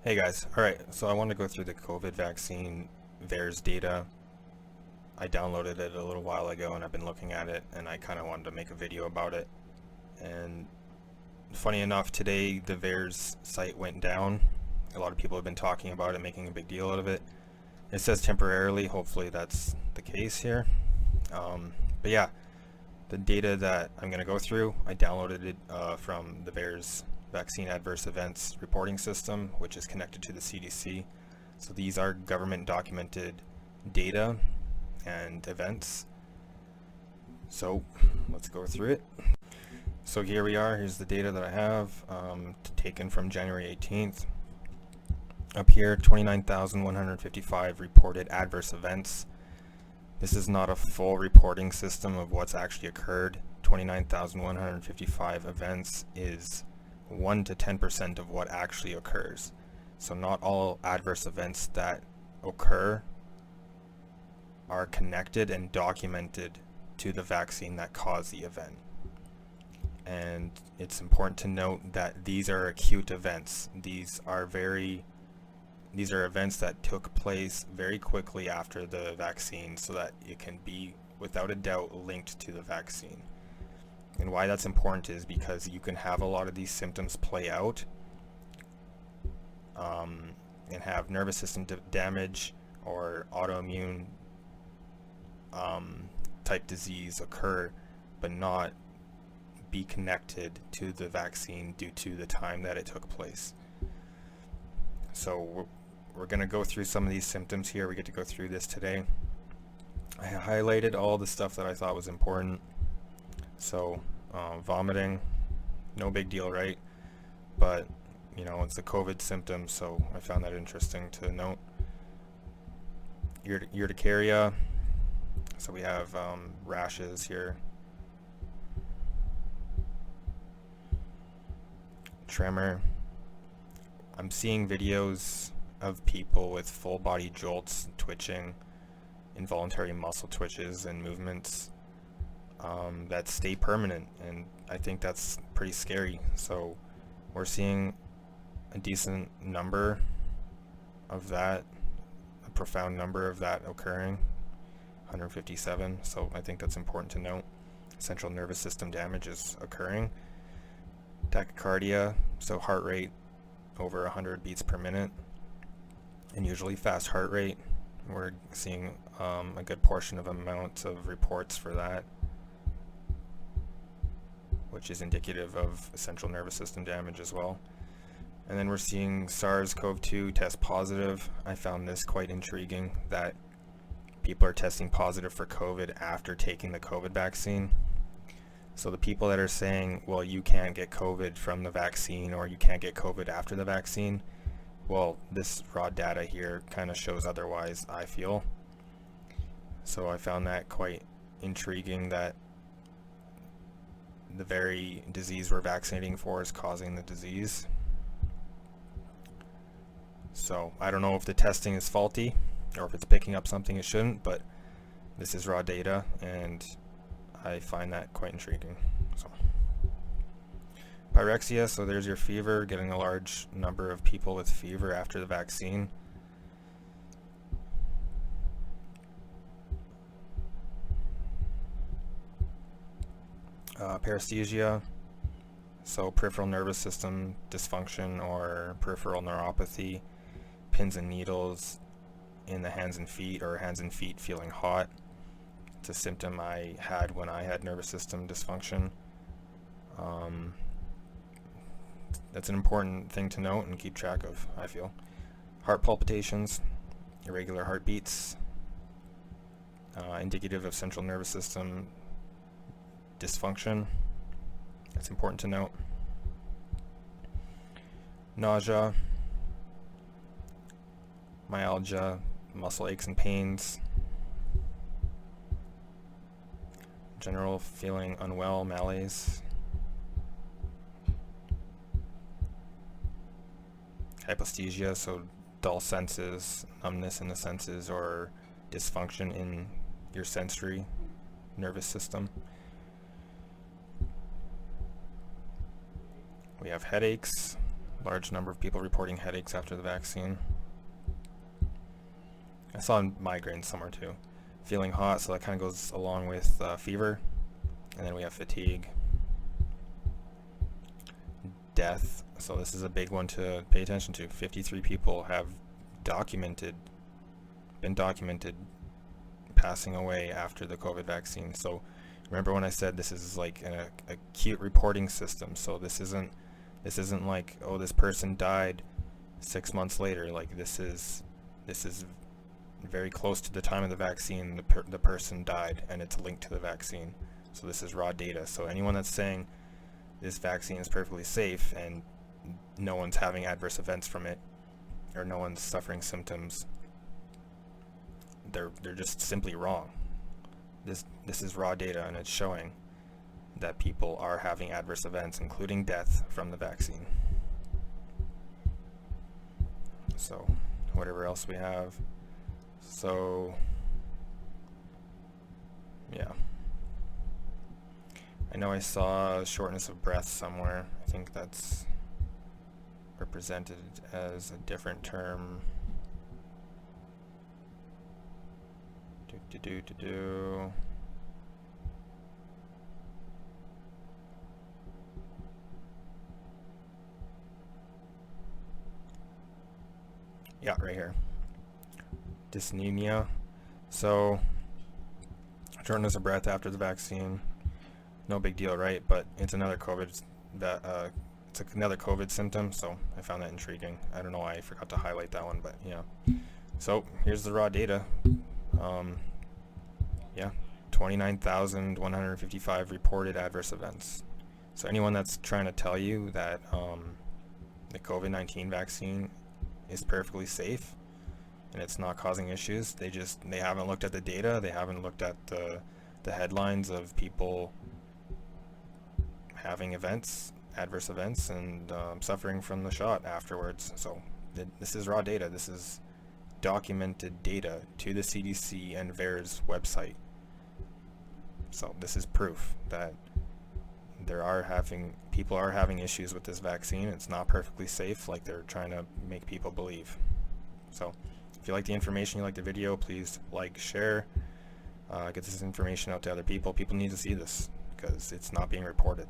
Hey guys, alright, so I want to go through the COVID vaccine VAERS data. I downloaded it a little while ago and I've been looking at it and I kind of wanted to make a video about it. And funny enough, today the VAERS site went down. A lot of people have been talking about it, making a big deal out of it. It says temporarily, hopefully that's the case here. But yeah, the data that I'm going to go through, I downloaded it from the VAERS Vaccine Adverse Events Reporting System, which is connected to the CDC. So these are government documented data and events. So let's go through it. So here we are. Here's the data that I have taken from January 18th. Up here, 29,155 reported adverse events. This is not a full reporting system of what's actually occurred. 29,155 events is 1 to 10% of what actually occurs. So not all adverse events that occur are connected and documented to the vaccine that caused the event. And it's important to note that these are acute events. These are events that took place very quickly after the vaccine so that it can be without a doubt linked to the vaccine. And why that's important is because you can have a lot of these symptoms play out and have nervous system damage or autoimmune type disease occur, but not be connected to the vaccine due to the time that it took place. So we're going to go through some of these symptoms here. We get to go through this today. I highlighted all the stuff that I thought was important. So vomiting, no big deal, right? But you know, it's a COVID symptom, so I found that interesting to note. Urticaria, so we have rashes here. Tremor. I'm seeing videos of people with full body jolts, twitching, involuntary muscle twitches and movements that stay permanent, and I think that's pretty scary. So we're seeing a decent number of that, a profound number of that occurring, 157. So I think that's important to note. Central nervous system damage is occurring. Tachycardia, so heart rate over 100 beats per minute, and usually fast heart rate. We're seeing a good portion of amounts of reports for that, which is indicative of central nervous system damage as well. And then we're seeing SARS-CoV-2 test positive. I found this quite intriguing, that people are testing positive for COVID after taking the COVID vaccine. So the people that are saying, well, you can't get COVID from the vaccine, or you can't get COVID after the vaccine, well, this raw data here kind of shows otherwise, I feel. So I found that quite intriguing, that the very disease we're vaccinating for is causing the disease. So I don't know if the testing is faulty or if it's picking up something it shouldn't, but this is raw data and I find that quite intriguing. So pyrexia, so there's your fever, getting a large number of people with fever after the vaccine. Paresthesia, so peripheral nervous system dysfunction or peripheral neuropathy, pins and needles in the hands and feet, or hands and feet feeling hot. It's a symptom I had when I had nervous system dysfunction. That's an important thing to note and keep track of, I feel. Heart palpitations, irregular heartbeats, indicative of central nervous system dysfunction. That's important to note. Nausea, myalgia, muscle aches and pains, general feeling unwell, malaise, hyposthesia, so dull senses, numbness in the senses, or dysfunction in your sensory nervous system. We have headaches, Large number of people reporting headaches after the vaccine. I saw migraines somewhere too. Feeling hot, so that kind of goes along with fever. And then we have fatigue. Death. So this is a big one to pay attention to. 53 people have been documented passing away after the COVID vaccine. So remember when I said this is like an acute reporting system. So this isn't like, oh, this person died 6 months later. Like this is very close to the time of the vaccine. The person died, and it's linked to the vaccine. So this is raw data. So anyone that's saying this vaccine is perfectly safe and no one's having adverse events from it, or no one's suffering symptoms, they're just simply wrong. This is raw data, and it's showing that people are having adverse events, including death, from the vaccine. So whatever else we have. So yeah, I know I saw shortness of breath somewhere. I think that's represented as a different term. Yeah, right here. Dyspnea. So shortness of breath after the vaccine, no big deal, right? But it's another COVID it's another COVID symptom, so I found that intriguing. I don't know why I forgot to highlight that one, but yeah. So here's the raw data. Yeah, 29,155 reported adverse events. So anyone that's trying to tell you that the COVID-19 vaccine is perfectly safe and it's not causing issues, they haven't looked at the data. They haven't looked at the headlines of people having adverse events, and suffering from the shot afterwards. So this is raw data. This is documented data to the CDC and VAERS website. So this is proof that people are having issues with this vaccine. It's not perfectly safe like they're trying to make people believe. So if you like the information, you like the video, please like, share, get this information out to other people. People need to see this because it's not being reported.